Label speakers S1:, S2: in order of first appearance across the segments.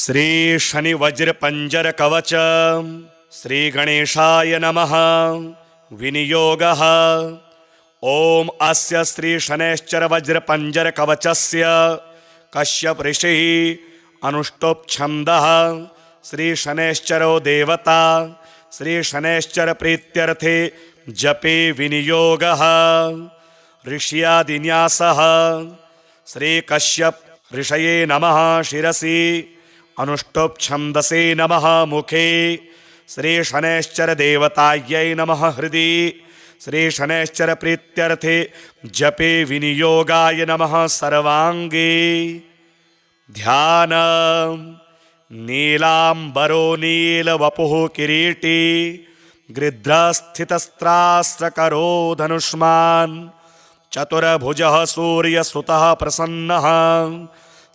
S1: श्री शनि वज्र पंजर कवच श्री गणेशाय नमः। विनियोगः ओम अस्य श्री शनैश्चर वज्र पंजर कवचस्य कश्यप ऋषिः अनुष्टुप् छन्दः श्री शनैश्चरो देवता श्री शनैश्चर प्रीत्यर्थे जपे विनियोगः ऋष्यादिन्यासः श्री कश्यप ऋषये नमः शिरसि अनुष्टुप् छन्दसे नमः मुखे श्री शनैश्चर देवतायै नमः हृदि श्री शनैश्चर प्रीत्यर्थे जपे विनियोगाय नमः सर्वांगे। ध्यान नीलांबरो नीलवपुः किरीटी गृध्रस्थितस्त्रास्त्रकरो धनुष्मान् चतुर्भुजः सूर्यसुतः प्रसन्नः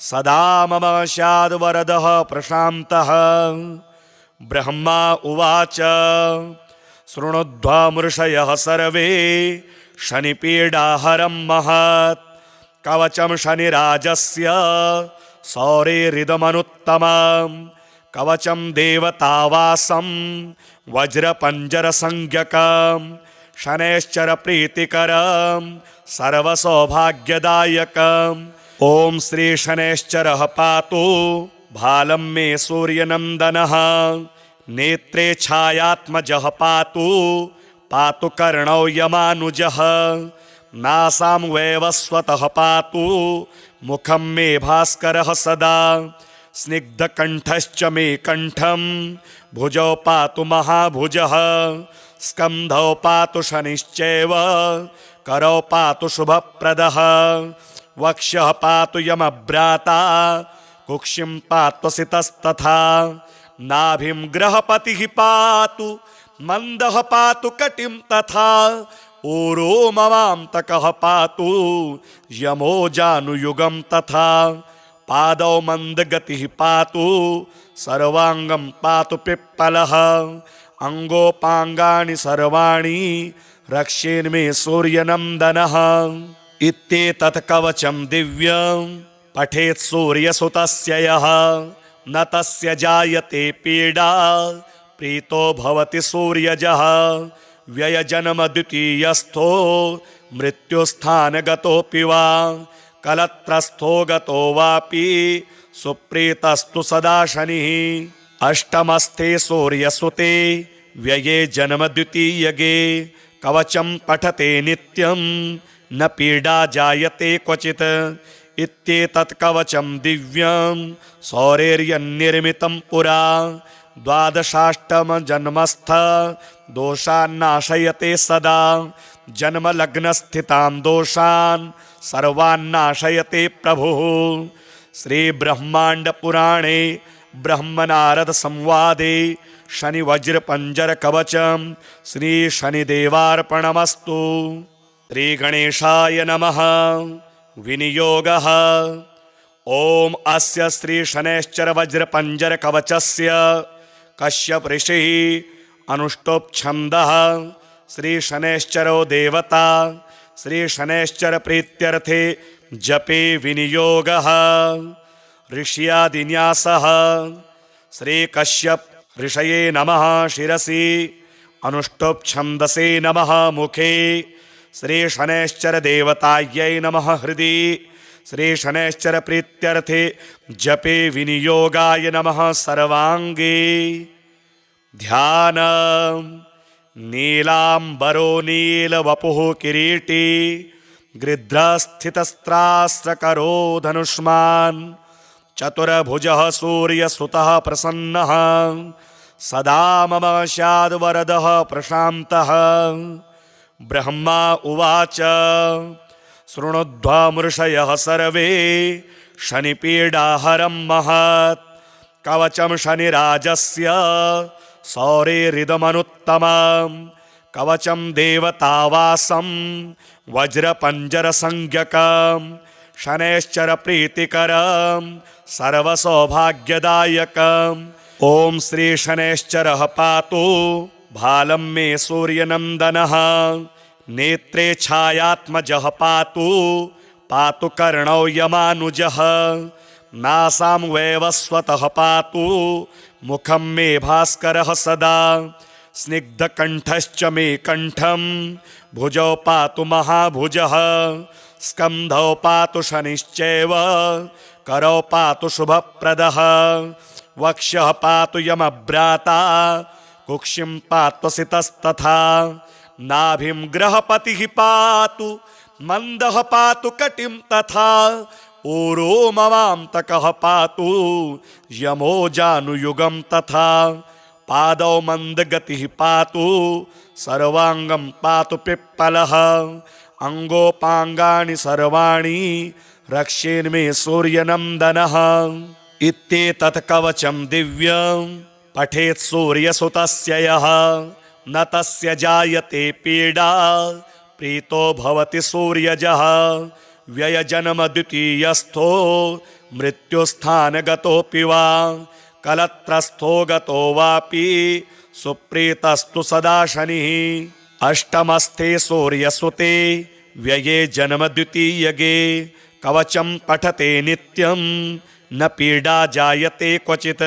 S1: सदा मम स्याद्वरदः प्रशान्तः। ब्रह्मा उवाच शृणुध्वमृषयः सर्वे शनिपीडाहरं महत् कवचं शनिराजस्य सौरेरिदमनुत्तमं कवचं देवतावासं वज्रपञ्जरसंज्ञकं शनैश्चर प्रीतिकरं सर्वसौभाग्यदायकम्। ओम श्री शनैश्चरः पातु भालं मे सूर्यनंदनः नेत्रे छायात्मजः पातु पातु कर्णौ यमानुजः नासां वैवस्वतः पातु मुखं मे भास्करः सदा स्निग्धकण्ठश्च मे कण्ठं भुजौ पातु महाभुजः स्कन्धौ पातु शनिश्चैव करौ पातु शुभप्रदः वक्षः पातु यमभ्राता कुक्षिं पातु सितस्तथा नाभिं ग्रहपतिः पातु मन्दः पातु कटिं तथा ऊरो ममान्तकः पातु यमो जानुयुगं तथा पादौ मन्दगतिः पातु सर्वाङ्गं पातु पिप्पलः अङ्गोपाङ्गानि सर्वाणि रक्षेन्मे सूर्यनन्दनः। इत्येतत् कवचं दिव्यं पठेत् सूर्यसुतस्य यः न तस्य जायते पीडा प्रीतो भवति सूर्यजः व्ययजन्म द्वितीयस्थो मृत्युस्थानगतोऽपि वा कलत्रस्थो गतो वापि सुप्रीतस्तु सदा शनिः। अष्टमस्थे सूर्यसुते व्यये जन्म द्वितीयगे कवचं पठते नित्यं न पीडा जायते क्वचित्। इत्येतत् कवचं दिव्यं सौरेर्यन्निर्मितं पुरा द्वादशाष्टम जन्मस्थ दोषान्नाशयते सदा जन्मलग्नस्थितान् दोषान् सर्वान्नाशयते प्रभुः। श्री ब्रह्मांड पुराणे ब्रह्मनारद संवादे शनि वज्र पंजर कवचं श्री शनिदेवार्पणमस्तु। श्री गणेशाय नमः। विनियोगः ओम अस्य श्री शनैश्चर वज्र पंजर कवचस्य कश्यप ऋषिः अनुष्टुप् छन्दः श्री शनैश्चरो देवता श्री शनैश्चर प्रीत्यर्थे जपे विनियोगः ऋष्यादिन्यासः श्री कश्यप ऋषये नमः शिरसि अनुष्टुप् छन्दसे नमः मुखे श्री शनैश्चर देवतायै नमः हृदि श्री शनैश्चर प्रीत्यर्थे जपे विनियोगाय नमः सर्वांगे। ध्यान नीलांबरो नीलवपुः किरीटी गृध्रस्थितस्त्रास्त्रकरो धनुष्मान् चतुर्भुजः सूर्यसुतः प्रसन्नः सदा मम स्याद्वरदः प्रशान्तः। ब्रह्मा उवाच शृणुध्वमृषयः सर्वे शनिपीडाहरं महत् कवचं शनिराजस्य सौरेरिदमनुत्तमं कवचं देवतावासं वज्रपञ्जरसंज्ञकं शनैश्चर प्रीतिकरं सर्वसौभाग्यदायकम्। ओम श्री शनैश्चरः पातु भालं मे सूर्यनंदनः नेत्रे छायात्मजः पातु पातु कर्णौ यमानुजः नासां वैवस्वतः पातु मुखं मे भास्करः सदा स्निग्धकण्ठश्च मे कण्ठं भुजौ पातु महाभुजः स्कन्धौ पातु शनिश्चैव करौ पातु शुभप्रदः वक्षः पातु यमभ्राता कुक्षिं पात्वसितस्तथा नाभिं गृहपतिः पातु मन्दः पातु कटिं तथा ऊरो ममान्तकः पातु यमो जानुयुगं तथा पादौ मन्दगतिः पातु सर्वाङ्गं पातु पिप्पलः अङ्गोपाङ्गानि सर्वाणि रक्षेन्मे सूर्यनन्दनः इत्येतत् कवचं दिव्यं पठेत् सूर्यसुतस्य यः न तस्य जायते पीडा प्रीतो भवति सूर्यजः व्ययजन्म द्वितीयस्थो मृत्युस्थानगतोऽपि वा कलत्रस्थो गतो वापि सुप्रीतस्तु सदा शनिः अष्टमस्थे सूर्यसुते व्यये जन्म द्वितीयगे कवचं पठते नित्यं न पीडा जायते क्वचित्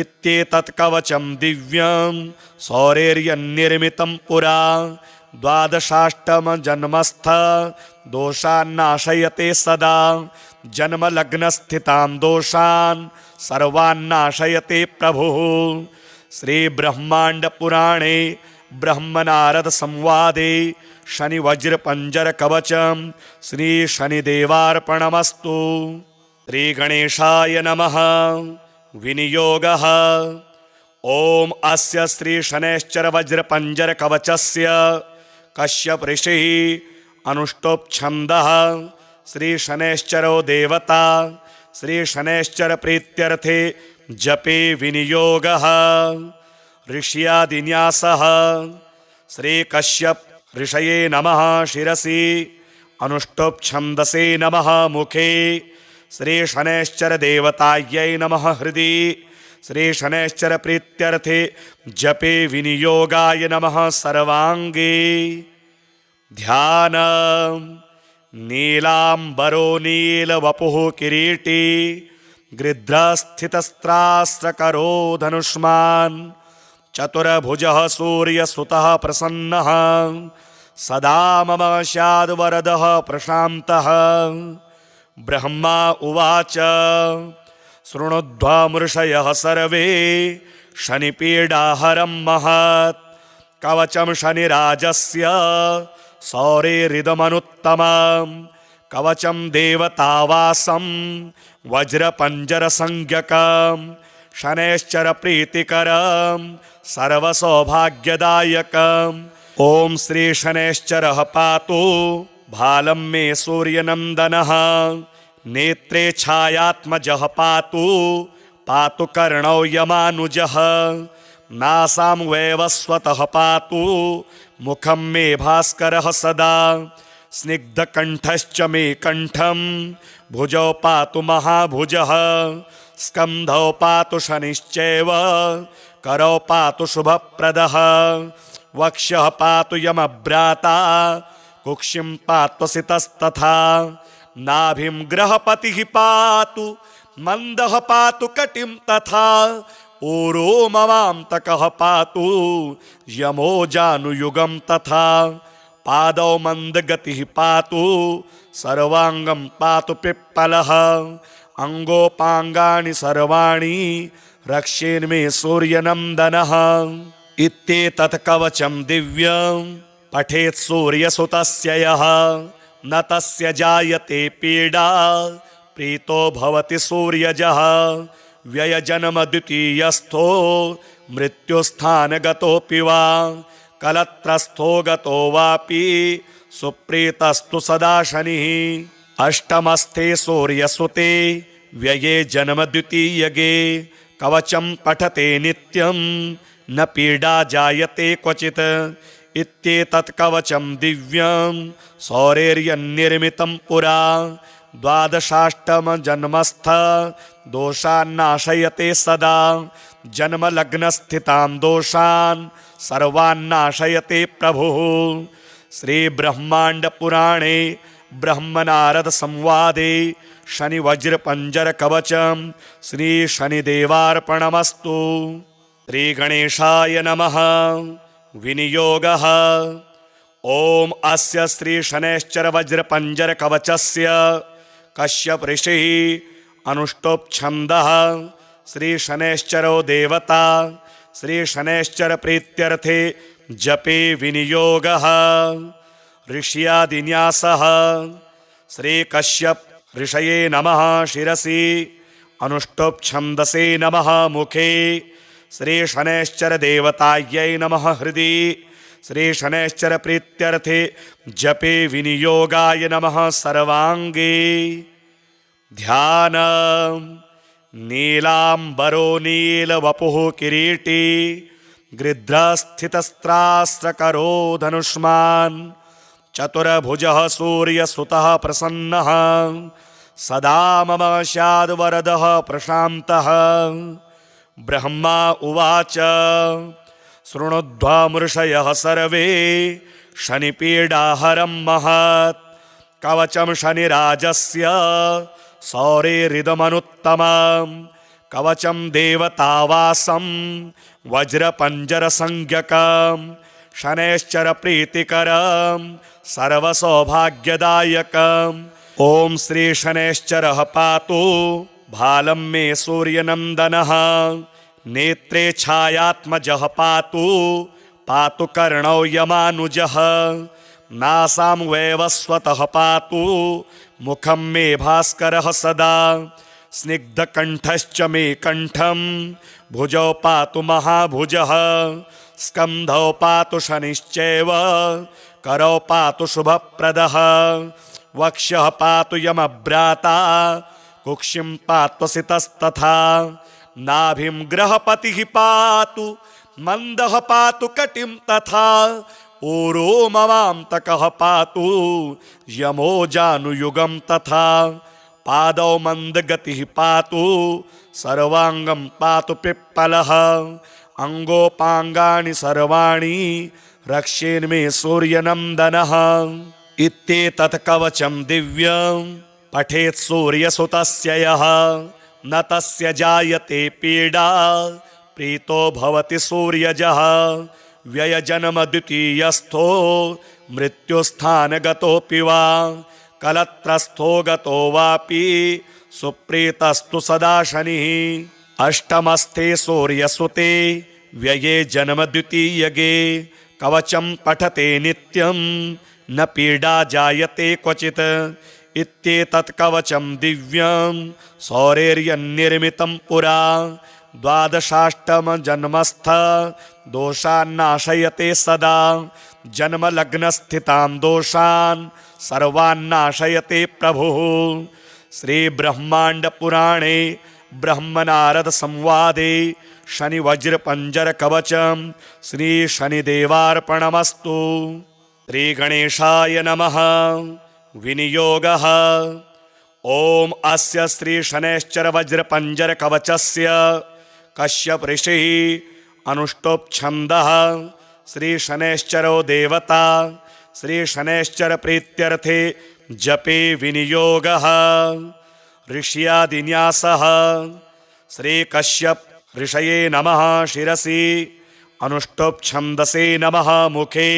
S1: इत्येतत् कवचं दिव्यं सौरेर्यन्निर्मितं पुरा द्वादशाष्टमजन्मस्थ दोषान्नाशयते सदा जन्मलग्नस्थितान् दोषान् सर्वान्नाशयते प्रभुः। श्रीब्रह्माण्डपुराणे ब्रह्मनारदसंवादे शनिवज्रपञ्जरकवचं श्रीशनिदेवार्पणमस्तु। श्रीगणेशाय नमः। विनियोगः। ॐ अस्य श्रीशनैश्चरवज्रपञ्जरकवचस्य कश्यप ऋषिः अनुष्टोप्छन्दः श्रीशनैश्चरो देवता श्रीशनैश्चर प्रीत्यर्थे जपे विनियोगः। ऋष्यादिन्यासः। श्रीकश्यप ऋषये नमः शिरसि अनुष्टोप्छन्दसे नमः मुखे श्रीशनैश्चर देवतायै नमः हृदि श्रीशनैश्चर प्रीत्यर्थे जपे विनियोगाय नमः सर्वाङ्गे। ध्यानम्। नीलाम्बरो नीलवपुः किरीटी गृध्रस्थितस्त्रास्त्रकरो धनुष्मान् चतुर्भुजः सूर्यसुतः प्रसन्नः सदा मम स्याद्वरदः प्रशान्तः। ब्रह्मा उवाच शृणुध्वमृषयः सर्वे शनिपीडाहरं महत् कवचं शनिराजस्य सौरेरिदमनुत्तमं कवचं देवतावासं वज्रपञ्जरसंज्ञकं शनैश्चर प्रीतिकरं सर्वसौभाग्यदायकम्। ॐ श्रीशनैश्चरः पातु भालं मे सूर्यनन्दनः नेत्रे छायात्मजः पातु पातु कर्णौ यमानुजः नासां वैवस्वतः पातु मुखं मे भास्करः सदा स्निग्धकण्ठश्च मे कण्ठं भुजौ पातु महाभुजः स्कन्धौ पातु शनिश्चैव करौ पातु शुभप्रदः वक्षः पातु यमभ्राता कुक्षिं पात्वसितस्तथा नाभिं गृहपतिः पातु मन्दः पातु कटिं तथा ऊरो ममान्तकः पातु यमो जानुयुगं तथा पादौ मन्दगतिः पातु सर्वाङ्गं पातु पिप्पलः अङ्गोपाङ्गानि सर्वाणि रक्षेन्मे सूर्यनन्दनः इत्येतत् कवचं दिव्यं पठेत् सूर्यसुतस्य यः न तस्य जायते पीडा प्रीतो भवति सूर्यजः व्ययजन्म द्वितीयस्थो मृत्युस्थानगतोऽपि वा कलत्रस्थो गतो वापि सुप्रीतस्तु सदा शनिः अष्टमस्थे सूर्यसुते व्यये जन्म द्वितीयगे कवचं पठते नित्यं न पीडा जायते क्वचित् इत्येतत् कवचं दिव्यं सौरेर्यन्निर्मितं पुरा द्वादशाष्टमजन्मस्थ दोषान्नाशयते सदा जन्मलग्नस्थितान् दोषान् सर्वान्नाशयते प्रभुः। श्रीब्रह्माण्डपुराणे ब्रह्मनारदसंवादे शनि वज्र पंजर कवचम श्री शनिदेवार्पणमस्तु। श्री गणेशाय नमः। विनियोगः। ओम अस्य श्री शनैश्चर वज्र पंजर कवचस्य कश्यप ऋषिः अनुष्टुप् छन्दः श्री शनैश्चरो देवता श्री शनैश्चर प्रीत्यर्थे जपे विनियोगः। ऋष्यादिन्यासः। श्री कश्यप ऋषये नमः शिरसि अनुष्टुप् छन्दसे नमः मुखे श्री शनैश्चर देवतायै नमः हृदि श्री शनैश्चर प्रीत्यर्थे जपे विनियोगाय नमः सर्वांगे। ध्यान। नीलांबरो नीलवपुः किरीटी गृध्रस्थितस्त्रास्त्रकरो धनुष्मान् चतुर्भुजः सूर्यसुतः प्रसन्नः सदा मम स्याद्वरदः प्रशान्तः। ब्रह्मा उवाच शृणुध्वमृषयः सर्वे शनिपीडाहरं महत् कवचं शनिराजस्य सौरेरिदमनुत्तमं कवचं देवतावासं वज्रपञ्जरसंज्ञकं शनैश्चर प्रीतिकरं सर्वसौभाग्यदायकम्। ॐ श्री शनैश्चरः पातु भालं मे सूर्यनन्दनः नेत्रे छायात्मजः पातु पातु कर्णौ यमानुजः नासां वैवस्वतः पातु मुखं मे भास्करः सदा स्निग्धकण्ठश्च मे कण्ठं भुजौ पातु महाभुजः स्कन्धौ पातु शनिश्चैव करौ पातु शुभप्रदः वक्षः पातु यमभ्राता कुक्षिं पातु सितस्तथा नाभिं ग्रहपतिः पातु मन्दः पातु कटिं तथा ऊरो ममान्तकः पातु यमो जानुयुगं तथा पादौ मन्दगतिः पातु सर्वाङ्गं पातु पिप्पलः अङ्गोपाङ्गानि सर्वाणि रक्षेन्मे सूर्यनन्दनः। इत्येतत् कवचं दिव्यं पठेत् सूर्यसुतस्य यः न तस्य जायते पीडा प्रीतो भवति सूर्यजः व्ययजन्म द्वितीयस्थो मृत्युस्थानगतोऽपि वा कलत्रस्थो गतो वापि सुप्रीतस्तु सदा शनिः अष्टमस्थे सूर्यसुते व्यये जन्म द्वितीयगे कवचं पठते नित्यं न पीडा जायते क्वचित्। इत्येतत् कवचं दिव्यं सौरेर्यन्निर्मितं पुरा द्वादशाष्टम जन्मस्थ दोषान्नाशयते सदा जन्मलग्नस्थितां दोषान् सर्वान्नाशयते प्रभुः। श्री ब्रह्मांड पुराणे ब्रह्मनारद संवादे शनि वज्र पंजर कवचं श्री शनिदेवार्पणमस्तु। श्री गणेशाय नमः। विनियोगः। ओम अस्य श्री शनैश्चर वज्र पंजर कवचस्य कश्यप ऋषिः अनुष्टुप् छन्दः श्री शनैश्चरो देवता श्री शनैश्चर प्रीत्यर्थे जपे विनियोगः। ऋष्यादिन्यासः। श्री कश्यप ऋषये नमः शिरसि अनुष्टुप् छन्दसे नमः मुखे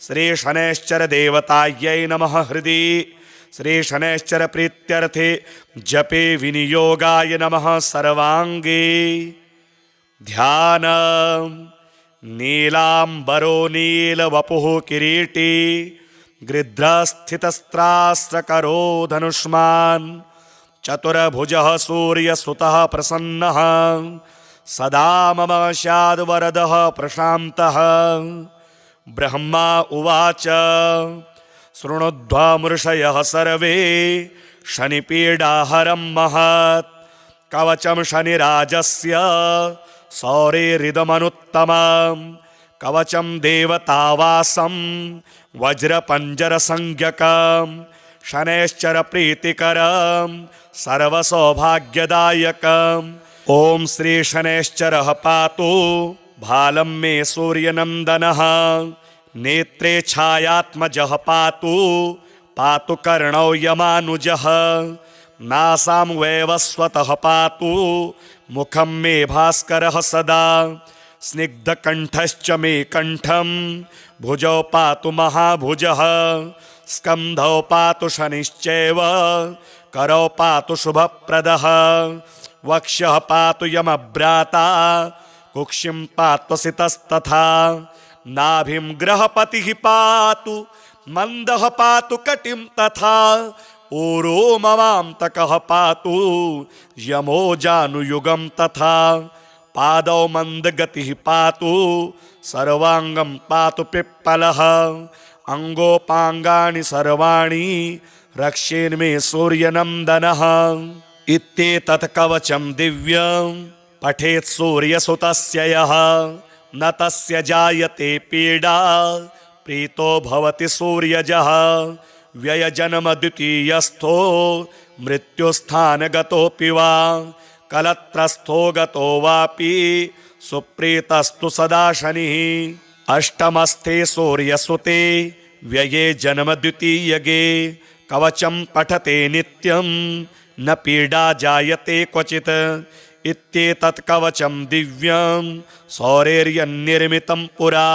S1: श्री शनैश्चर देवतायै नमः हृदि श्री शनैश्चर प्रीत्यर्थे जपे विनियोगाय नमः सर्वांगे। ध्यान। नीलांबरो नीलवपुः किरीटी गृध्रस्थितस्त्रास्त्रकरो धनुष्मान् चतुर्भुजः सूर्यसुतः प्रसन्नः सदा मम स्याद्वरदः प्रशान्तः। ब्रह्मा उवाच शृणुध्वमृषयः सर्वे शनिपीडाहरं महत् कवचं शनिराजस्य सौरेरिदमनुत्तमं कवचं देवतावासं वज्रपञ्जरसंज्ञकं शनैश्चर प्रीतिकरं सर्वसौभाग्यदायकम्। ॐ श्री शनैश्चरः पातु भालं मे सूर्यनन्दनः नेत्रे छायात्मजः पातु पातु कर्णौ यमानुजः नासां वैवस्वतः पातु मुखं मे भास्करः सदा स्निग्धकण्ठश्च मे कण्ठं भुजौ पातु महाभुजः स्कन्धौ पातु शनिश्चैव करौ पातु शुभप्रदः वक्षः पातु यमभ्राता कुक्षिं पात्वसितस्तथा नाभिं ग्रहपतिः पातु मन्दः पातु कटिं तथा ऊरो ममान्तकः पातु यमो जानुयुगं तथा पादौ मन्दगतिः पातु सर्वाङ्गं पातु पिप्पलः अङ्गोपाङ्गानि सर्वाणि रक्षेन्मे सूर्यनन्दनः इत्येतत् कवचं दिव्यं पठेत् सूर्यसुतस्य यः न तस्य जायते पीडा प्रीतो भवति सूर्यजः व्ययजन्म द्वितीयस्थो मृत्युस्थानगतोऽपि वा कलत्रस्थो गतो वापि सुप्रीतस्तु सदा शनिः अष्टमस्थे सूर्यसुते व्यये जन्म द्वितीयगे कवचं पठते नित्यं न पीडा जायते क्वचित् इत्येतत् कवचं दिव्यं सौरेर्यन्निर्मितं पुरा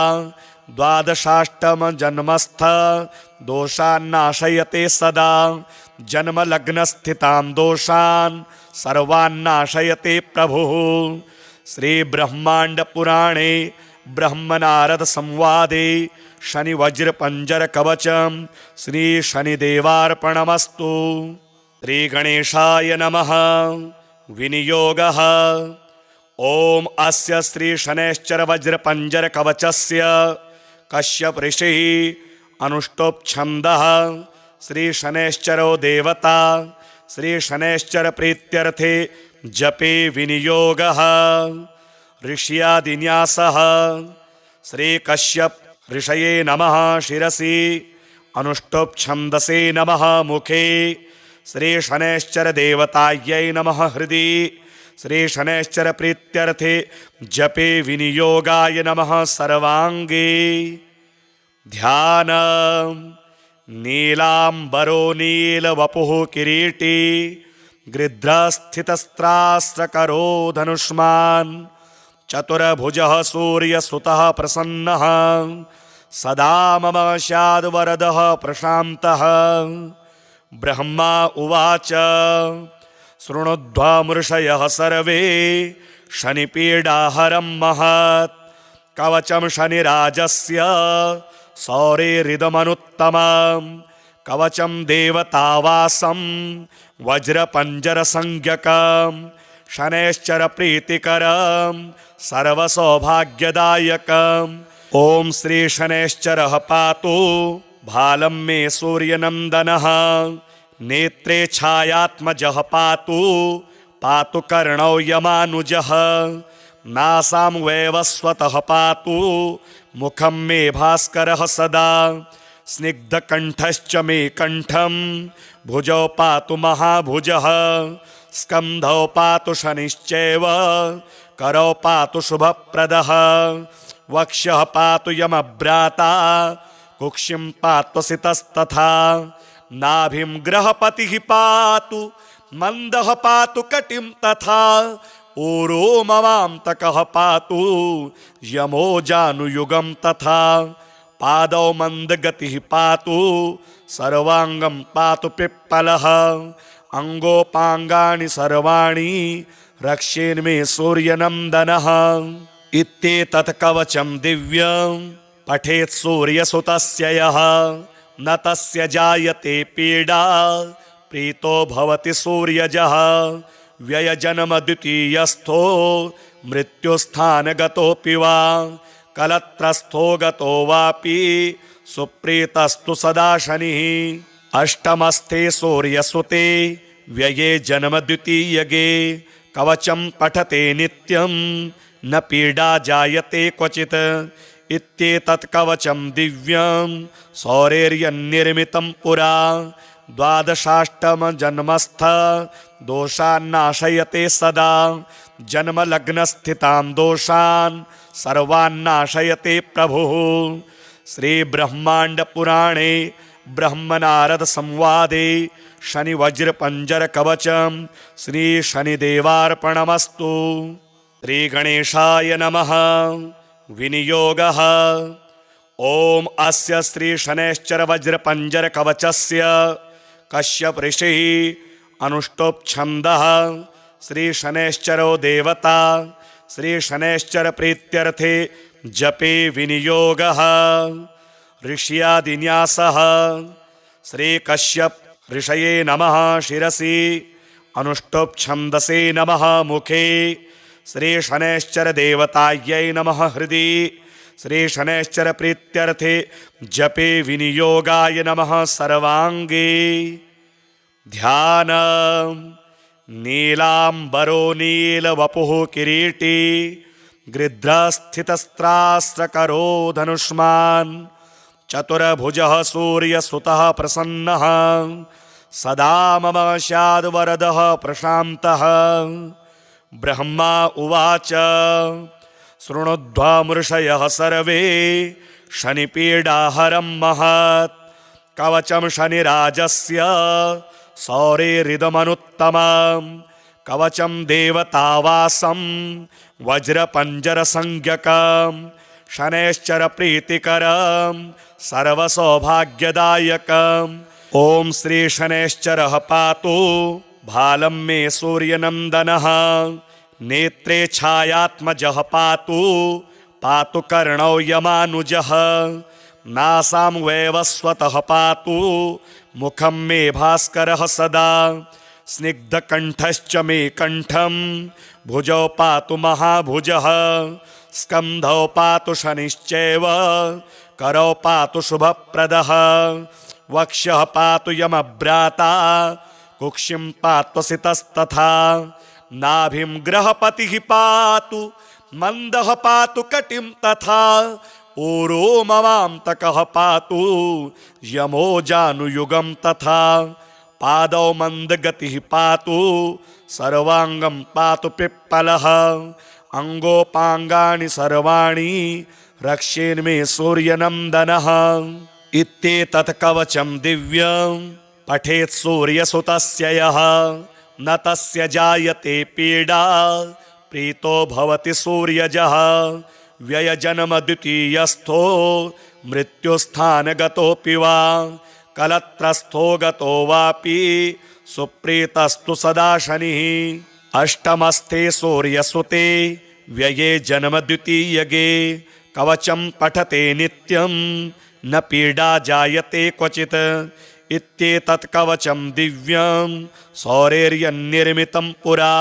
S1: द्वादशाष्टम जन्मस्थ दोषान्नाशयते सदा जन्मलग्नस्थितान् दोषान् सर्वान्नाशयते प्रभुः। श्रीब्रह्माण्डपुराणे ब्रह्मनारदसंवादे शनिवज्रपञ्जरकवचं श्रीशनिदेवार्पणमस्तु। श्रीगणेशाय नमः। विनियोगः। ॐ अस्य श्रीशनैश्चरवज्रपञ्जरकवचस्य कश्यप ऋषिः अनुष्टोप्छन्दः श्रीशनैश्चरो देवता श्रीशनैश्चर प्रीत्यर्थे जपे विनियोगः। ऋष्यादिन्यासः। श्रीकश्यप ऋषये नमः शिरसि अनुष्टोप्छन्दसे नमः मुखे श्रीशनैश्चर देवतायै नमः हृदि श्रीशनैश्चर प्रीत्यर्थे जपे विनियोगाय नमः सर्वाङ्गे। ध्यानम्। नीलाम्बरो नीलवपुः किरीटी गृध्रस्थितस्त्रास्त्रकरो धनुष्मान् चतुर्भुजः सूर्यसुतः प्रसन्नः सदा मम स्याद्वरदः प्रशान्तः। ब्रह्मा उवाच शृणुध्वमृषयः सर्वे शनिपीडाहरं महत् कवचं शनिराजस्य सौरेरिदमनुत्तमं कवचं देवतावासं वज्रपञ्जरसंज्ञकं शनैश्चर प्रीतिकरं सर्वसौभाग्यदायकम्। ॐ श्रीशनैश्चरः पातु भालं मे सूर्यनन्दनः नेत्रे छायात्मजः पातु पातु कर्णौ यमानुजः नासां वैवस्वतः पातु मुखं मे भास्करः सदा स्निग्धकण्ठश्च मे कण्ठं भुजौ पातु महाभुजः स्कन्धौ पातु शनिश्चैव करौ पातु शुभप्रदः वक्षः पातु यमभ्राता कुक्षिं पात्वसितस्तथा नाभिं ग्रहपतिः पातु मन्दः पातु कटिं तथा ऊरो ममान्तकः पातु यमो जानुयुगं तथा पादौ मन्दगतिः पातु सर्वाङ्गं पातु पिप्पलः अङ्गोपाङ्गानि सर्वाणि रक्षेन्मे सूर्यनन्दनः इत्येतत् कवचं दिव्यं पठेत् सूर्यसुतस्य यः न तस्य जायते पीडा प्रीतो भवति सूर्यजः व्ययजन्म द्वितीयस्थो मृत्युस्थानगतोऽपि वा कलत्रस्थो गतो वापि सुप्रीतस्तु सदा शनिः अष्टमस्थे सूर्यसुते व्यये जन्म द्वितीयगे कवचं पठते नित्यं न पीडा जायते क्वचित् इत्येतत् कवचं दिव्यं सौरेर्यन्निर्मितं पुरा द्वादशाष्टम जन्मस्थ दोषान्नाशयते सदा जन्मलग्नस्थितान् दोषान् सर्वान्नाशयते प्रभुः। श्रीब्रह्माण्डपुराणे ब्रह्मनारदसंवादे शनि वज्र पंजर कवचम श्री शनिदेवार्पणमस्तु। श्री गणेशाय नमः। विनियोगः। ओम अस्य श्री शनैश्चर वज्र पंजर कवचस्य कश्यप ऋषिः अनुष्टुप् छन्दः श्री शनैश्चरो देवता श्री शनैश्चर प्रीत्यर्थे जपे विनियोगः। ऋष्यादिन्यासः। श्री कश्यप ऋषये नमः शिरसि अनुष्टुप् छन्दसे नमः मुखे श्री शनैश्चर देवतायै नमः हृदि श्री शनैश्चर प्रीत्यर्थे जपे विनियोगाय नमः सर्वांगे। ध्यान। नीलांबरो नीलवपुः किरीटी गृध्रस्थितस्त्रास्त्रकरो धनुष्मान् चतुर्भुजः सूर्यसुतः प्रसन्नः सदा मम स्याद्वरदः प्रशान्तः। ब्रह्मा उवाच शृणुध्वमृषयः सर्वे शनिपीडाहरं महत् कवचं शनिराजस्य सौरेरिदमनुत्तमं कवचं देवतावासं वज्रपञ्जरसंज्ञकं शनैश्चर प्रीतिकरं सर्वसौभाग्यदायकम्। ॐ श्री शनैश्चरः पातु भालं मे सूर्यनन्दनः नेत्रे छायात्मजः पातु पातु कर्णौ यमानुजः नासां वैवस्वतः पातु मुखं मे भास्करः सदा स्निग्धकण्ठश्च मे कण्ठं भुजौ पातु महाभुजः स्कन्धौ पातु शनिश्चैव करौ पातु शुभप्रदः वक्षः पातु यमभ्राता कुक्षिं पातु सितस्तथा नाभिं ग्रहपतिः पातु मन्दः पातु कटिं तथा ऊरो ममान्तकः पातु यमो जानुयुगं तथा पादौ मन्दगतिः पातु सर्वाङ्गं पातु पिप्पलः अङ्गोपाङ्गानि सर्वाणि रक्षेन्मे सूर्यनन्दनः। इत्येतत् कवचं दिव्यं पठेत् सूर्यसुतस्य यः न तस्य जायते पीडा प्रीतो भवति सूर्यजः व्ययजन्म द्वितीयस्थो मृत्युस्थानगतोऽपि वा कलत्रस्थो गतो वापि सुप्रीतस्तु सदा शनिः। अष्टमस्थे सूर्यसुते व्यये जन्म द्वितीयगे कवचं पठते नित्यं न पीडा जायते क्वचित्। इत्येतत् कवचं दिव्यं सौरेर्यन्निर्मितं पुरा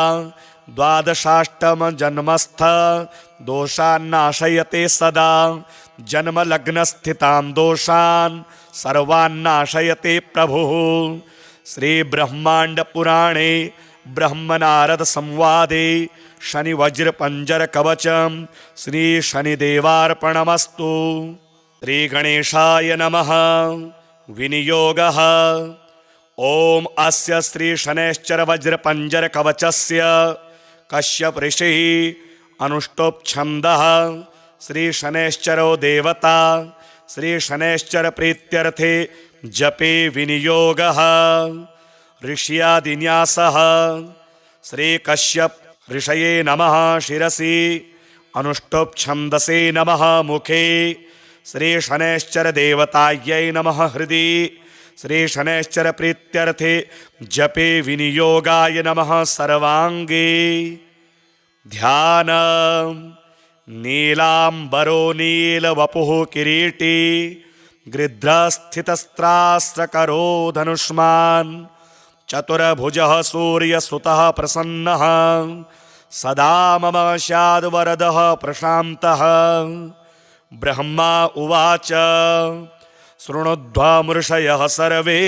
S1: द्वादशाष्टम जन्मस्थ दोषान्नाशयते सदा जन्मलग्नस्थितान् दोषान् सर्वान्नाशयते प्रभुः। श्री ब्रह्मांड पुराणे ब्रह्मनारद संवादे शनि वज्र पंजर कवचं श्री शनिदेवार्पणमस्तु। श्री गणेशाय नमः। विनियोगः। ओम अस्य श्री शनैश्चर वज्र पंजर कवचस्य कश्यप ऋषिः अनुष्टुप् छन्दः श्री शनैश्चरो देवता श्री शनैश्चर प्रीत्यर्थे जपे विनियोगः। ऋष्यादिन्यासः। श्री कश्यप ऋषये नमः शिरसि अनुष्टुप् छन्दसे नमः मुखे श्री शनैश्चर देवतायै नमः हृदि श्री शनैश्चर प्रीत्यर्थे जपे विनियोगाय नमः सर्वांगे। ध्यान। नीलांबरो नीलवपुः किरीटी गृध्रस्थितस्त्रास्त्रकरो धनुष्मान् चतुर्भुजः सूर्यसुतः प्रसन्नः सदा मम स्याद्वरदः प्रशान्तः। ब्रह्मा उवाच शृणुध्वमृषयः सर्वे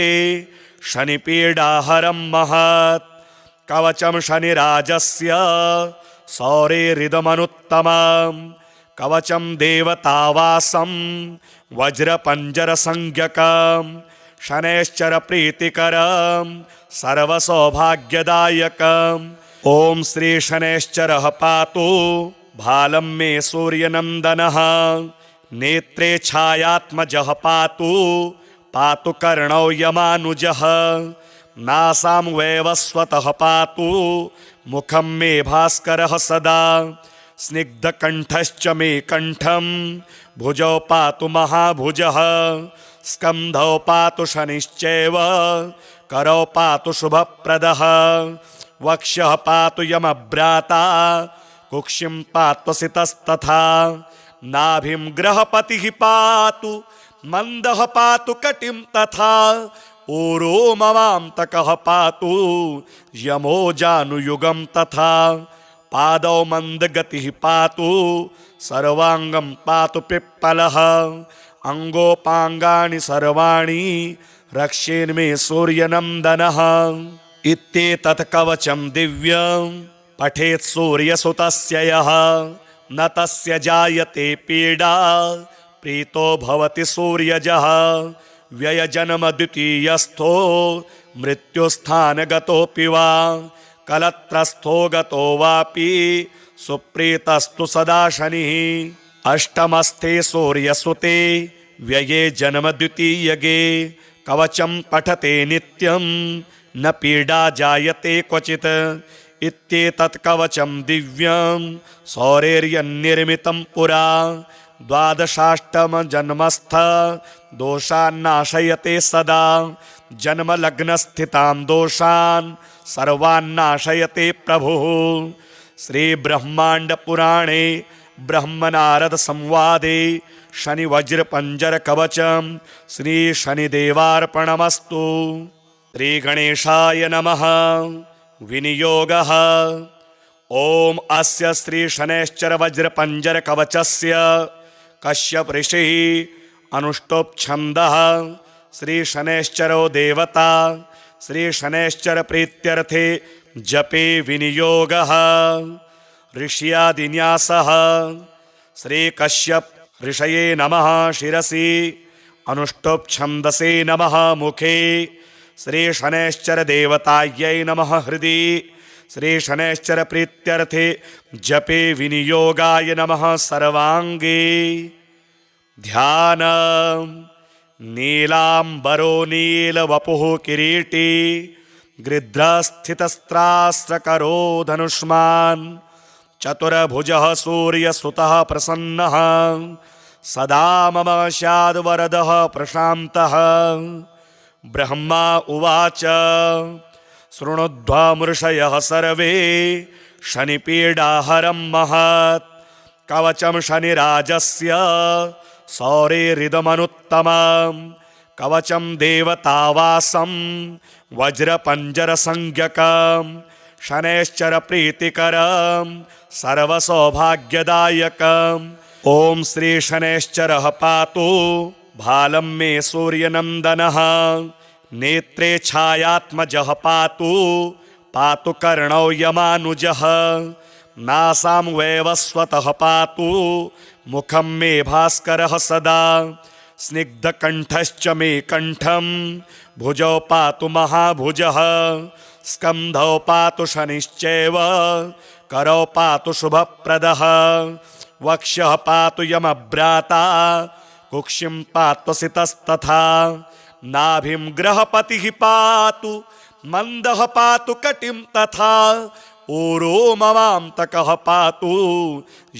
S1: शनिपीडाहरं महत् कवचं शनिराजस्य सौरेरिदमनुत्तमं कवचं देवतावासं वज्रपञ्जरसंज्ञकं शनैश्चर प्रीतिकरं सर्वसौभाग्यदायकम्। ॐ श्री शनैश्चरः पातु भालं मे सूर्यनन्दनः नेत्रे छायात्मजः पातु पातु कर्णौ यमानुजः नासां वैवस्वतः पातु मुखं मे भास्करः सदा स्निग्धकण्ठश्च मे कण्ठं भुजौ पातु महाभुजः स्कन्धौ पातु शनिश्चैव करौ पातु शुभप्रदः वक्षः पातु यमभ्राता कुक्षिं पात्वसितस्तथा नाभिं ग्रहपतिः पातु मन्दः पातु कटिं तथा ऊरो ममान्तकः पातु यमो जानुयुगं तथा पादौ मन्दगतिः पातु सर्वाङ्गं पातु पिप्पलः अङ्गोपाङ्गानि सर्वाणि रक्षेन्मे सूर्यनन्दनः इत्येतत् कवचं दिव्यं पठेत् सूर्यसुतस्य यः न तस्य जायते पीडा प्रीतो भवति सूर्यजः व्ययजन्म द्वितीयस्थो मृत्युस्थानगतोऽपि वा कलत्रस्थो गतो वापि सुप्रीतस्तु सदा शनिः अष्टमस्थे सूर्यसुते व्यये जन्म द्वितीयगे कवचं पठते नित्यं न पीडा जायते क्वचित् इत्येतत् कवचं दिव्यं सौरेर्यन्निर्मितं पुरा द्वादशाष्टम जन्मस्थ दोषान्नाशयते सदा जन्मलग्नस्थितां दोषान् सर्वान्नाशयते प्रभुः। श्रीब्रह्माण्डपुराणे ब्रह्मनारदसंवादे शनिवज्रपञ्जरकवचं श्रीशनिदेवार्पणमस्तु। श्रीगणेशाय नमः। विनियोगः। ॐ अस्य श्रीशनैश्चरवज्रपञ्जरकवचस्य कश्यप ऋषिः अनुष्टोप्छन्दः श्रीशनैश्चरो देवता श्रीशनैश्चर प्रीत्यर्थे जपे विनियोगः। ऋष्यादिन्यासः। श्रीकश्यप ऋषये नमः शिरसि अनुष्टोप्छन्दसे नमः मुखे श्रीशनैश्चर देवतायै नमः हृदि श्रीशनैश्चर प्रीत्यर्थे जपे विनियोगाय नमः सर्वाङ्गे। ध्यानम्। नीलाम्बरो नीलवपुः किरीटी गृध्रस्थितस्त्रास्त्रकरो धनुष्मान् चतुर्भुजः सूर्यसुतः प्रसन्नः सदा मम स्याद्वरदः प्रशान्तः। ब्रह्मा उवाच शृणुध्वमृषयः सर्वे शनिपीडाहरं महत् कवचं शनिराजस्य सौरेरिदमनुत्तमं कवचं देवतावासं वज्रपञ्जरसंज्ञकं शनैश्चर प्रीतिकरं सर्वसौभाग्यदायकम्। ॐ श्रीशनैश्चरः पातु भालं मे सूर्यनन्दनः नेत्रे छायात्मजः पातु पातु कर्णौ यमानुजः नासां वैवस्वतः पातु मुखं मे भास्करः सदा स्निग्धकण्ठश्च मे कण्ठं भुजौ पातु महाभुजः स्कन्धौ पातु शनिश्चैव करौ पातु शुभप्रदः वक्षः पातु यमभ्राता कुक्षिं पात्वसितस्तथा नाभिं ग्रहपतिः पातु मन्दः पातु कटिं तथा ऊरो ममान्तकः पातु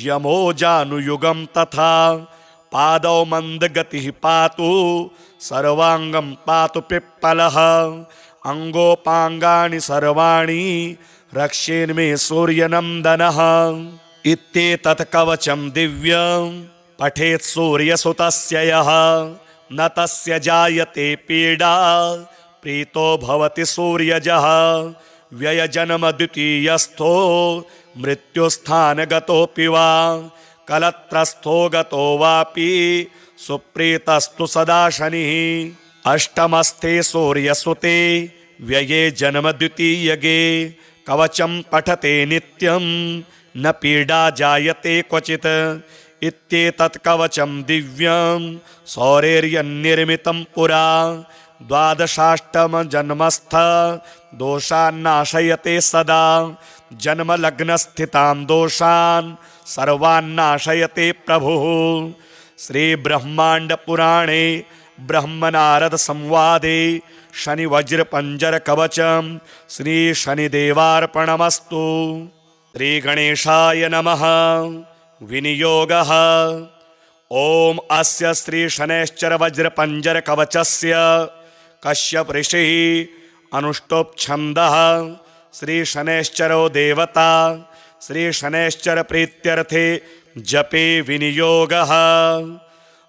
S1: यमो जानुयुगं तथा पादौ मन्दगतिः पातु सर्वाङ्गं पातु पिप्पलः अङ्गोपाङ्गानि सर्वाणि रक्षेन्मे सूर्यनन्दनः इत्येतत् कवचं दिव्यं पठेत् सूर्यसुतस्य यः न तस्य जायते पीडा प्रीतो भवति सूर्यजः व्ययजन्म द्वितीयस्थो मृत्युस्थानगतोऽपि वा कलत्रस्थो गतो वापि सुप्रीतस्तु सदा शनिः अष्टमस्थे सूर्यसुते व्यये जन्म द्वितीयगे कवचं पठते नित्यं न पीडा जायते क्वचित् इत्येतत् कवचं दिव्यं सौरेर्यन्निर्मितं पुरा द्वादशाष्टम जन्मस्थ दोषान्नाशयते सदा जन्मलग्नस्थितां दोषान् सर्वान्नाशयते प्रभुः। श्रीब्रह्माण्डपुराणे ब्रह्मनारदसंवादे शनि वज्र पंजर कवचम श्री शनिदेवार्पणमस्तु। श्री गणेशाय नमः। विनियोगः। ओम अस्य श्री शनैश्चर वज्र पंजर कवचस्य कश्यप ऋषिः अनुष्टुप छन्दः श्री शनैश्चरो देवता श्री शनैश्चर प्रीत्यर्थे जपे विनियोगः।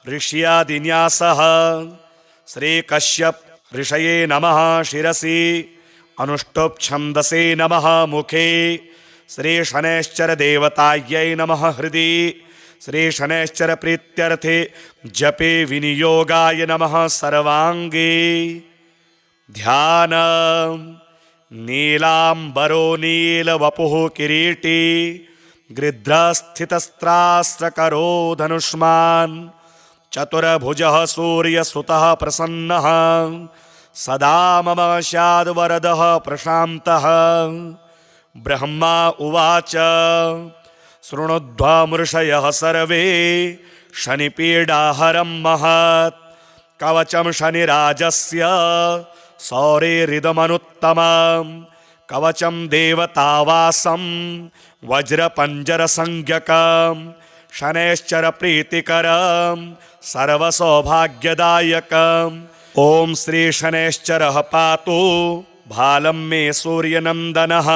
S1: ऋष्यादिन्यासः। श्री कश्यप ऋषये नमः शिरसि अनुष्टुप छन्दसे नमः मुखे श्री शनैश्चर देवतायै नमः हृदि श्री शनैश्चर प्रीत्यर्थे जपे विनियोगाय नमः सर्वांगे। ध्यान। नीलांबरो नीलवपुः किरीटी गृध्रस्थितस्त्रास्त्रकरो धनुष्मान् चतुर्भुजः सूर्यसुतः प्रसन्नः सदा मम स्याद्वरदः प्रशान्तः। ब्रह्मा उवाच शृणुध्वमृषयः सर्वे शनिपीडाहरं महत् कवचं शनिराजस्य सौरेरिदमनुत्तमं कवचं देवतावासं वज्रपञ्जरसंज्ञकं शनैश्चर प्रीतिकरं सर्वसौभाग्यदायकम्। ॐ श्री शनैश्चरः पातु भालं मे सूर्यनन्दनः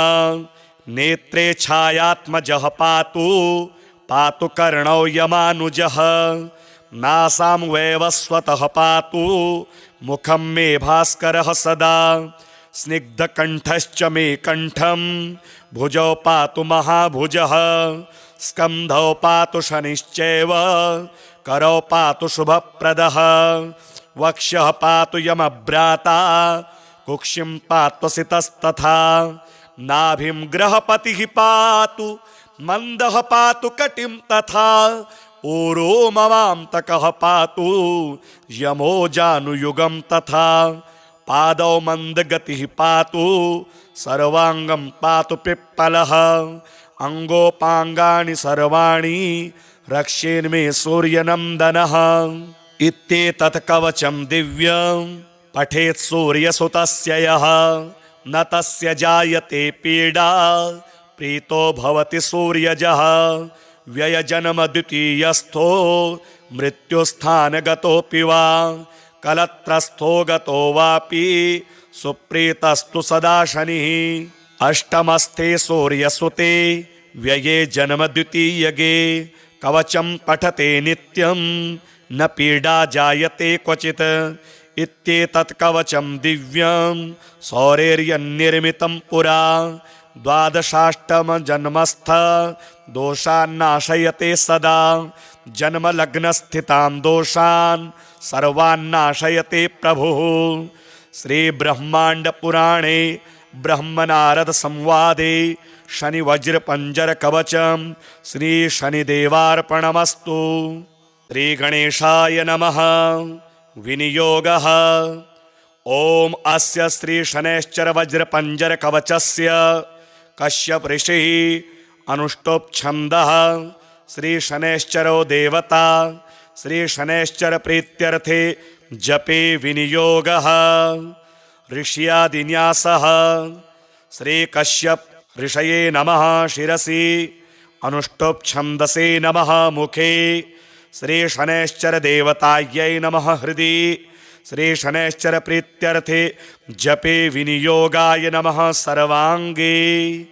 S1: नेत्रे छायात्मजः पातु पातु कर्णौ यमानुजः नासां वैवस्वतः पातु मुखं मे भास्करः सदा स्निग्धकण्ठश्च मे कण्ठं भुजौ पातु महाभुजः स्कन्धौ पातु शनिश्चैव करौ पातु शुभप्रदः वक्षः पातु यमभ्राता कुक्षिं पातु सितस्तथा नाभिं ग्रहपतिः पातु मन्दः पातु कटिं तथा ऊरो ममान्तकः पातु यमो जानुयुगं तथा पादौ मन्दगतिः पातु सर्वाङ्गं पातु पिप्पलः अङ्गोपाङ्गानि सर्वाणि रक्षेन्मे सूर्यनन्दनः। इत्येतत् कवचं दिव्यं पठेत् सूर्यसुतस्य यः न तस्य जायते पीडा प्रीतो भवति सूर्यजः व्ययजन्म द्वितीयस्थो मृत्युस्थानगतोऽपि वा कलत्रस्थो गतो वापि सुप्रीतस्तु सदा शनिः। अष्टमस्थे सूर्यसुते व्यये जन्म द्वितीयगे कवचं पठते नित्यं न पीडा जायते क्वचित्। इत्येतत् कवचं दिव्यं सौरेर्यन्निर्मितं पुरा द्वादशाष्टम जन्मस्थ दोषान्नाशयते सदा जन्मलग्नस्थितान् दोषान् सर्वान्नाशयते प्रभुः। श्री ब्रह्मांड पुराणे ब्रह्मनारद संवादे शनि वज्र पंजर कवचं श्री शनिदेवार्पणमस्तु। श्री गणेशाय नमः। विनियोगः। ओम अस्य श्री शनैश्चर वज्र पंजर कवचस्य कश्यप ऋषिः अनुष्टुप छन्दः श्री शनैश्चरो देवता श्री शनैश्चर प्रीत्यर्थे जपे विनियोगः। ऋष्यादिन्यासः। श्री कश्यप ऋषये नमः शिरसि अनुष्टुप छन्दसे नमः मुखे श्री शनैश्चर देवतायै नमः हृदि श्री शनैश्चर प्रीत्यर्थे जपे विनियोगाय नमः सर्वांगे।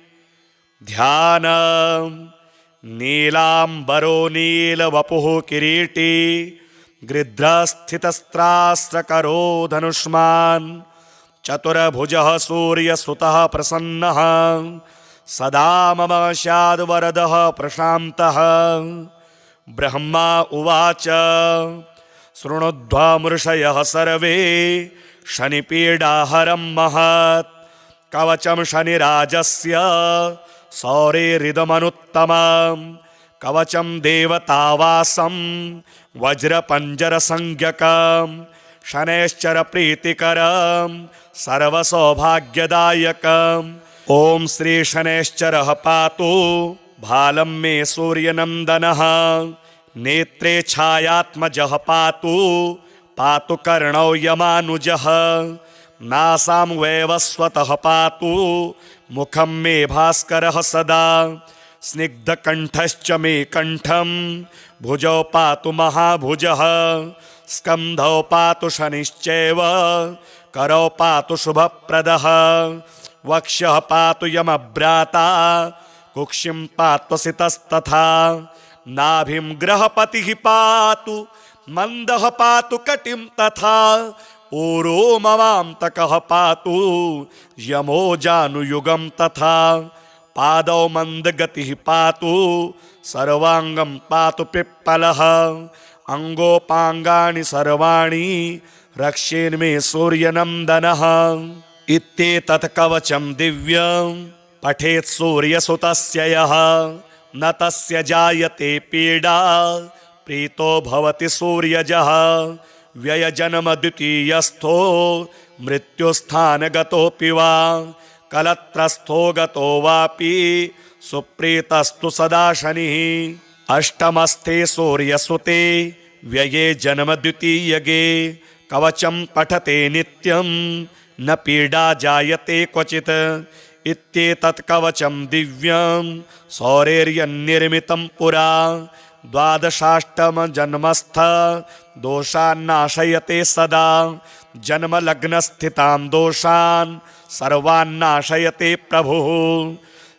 S1: ध्यान। नीलांबरो नीलवपुः किरीटी गृध्रस्थितस्त्रास्त्रकरो धनुष्मान् चतुर्भुजः सूर्यसुतः प्रसन्नः सदा मम स्याद्वरदः प्रशान्तः। ब्रह्मा उवाच शृणुध्वमृषयः सर्वे शनिपीडाहरं महत् कवचं शनिराजस्य सौरेरिदमनुत्तमं कवचं देवतावासं वज्रपञ्जरसंज्ञकं शनैश्चर प्रीतिकरं सर्वसौभाग्यदायकम्। ॐ श्री शनैश्चरः पातु भालं मे सूर्यनन्दनः नेत्रे छायात्मजः पातु पातु कर्णौ यमानुजः नासां वैवस्वतः पातु मुखं मे भास्करः सदा स्निग्धकण्ठश्च मे कण्ठं भुजौ पातु महाभुजः स्कन्धौ पातु शनिश्चैव करौ पातु शुभप्रदः वक्षः पातु यमभ्राता कुक्षिं पातु सितस्तथा नाभिं ग्रहपतिः पातु मन्दः पातु कटिं तथा ऊरो ममान्तकः पातु यमो जानुयुगं तथा पादौ मन्दगतिः पातु सर्वाङ्गं पातु पिप्पलः अङ्गोपाङ्गानि सर्वाणि रक्षेन्मे सूर्यनन्दनः इत्येतत् कवचं दिव्यं पठेत् सूर्यसुतस्य यः न तस्य जायते पीडा प्रीतो भवति सूर्यजः व्ययजन्म द्वितीयस्थो मृत्युस्थानगतोऽपि वा कलत्रस्थो गतो वापि सुप्रीतस्तु सदा शनिः अष्टमस्थे सूर्यसुते व्यये जन्म द्वितीयगे कवचं पठते नित्यं न पीडा जायते क्वचित् इत्येतत् कवचं दिव्यं सौरेर्यन्निर्मितं पुरा द्वादशाष्टमजन्मस्थ दोषान्नाशयते सदा जन्मलग्नस्थितां दोषान् सर्वान्नाशयते प्रभुः।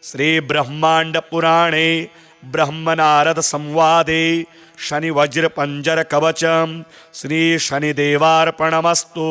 S1: श्रीब्रह्माण्डपुराणे ब्रह्मनारदसंवादे शनिवज्रपञ्जरकवचं श्रीशनिदेवार्पणमस्तु।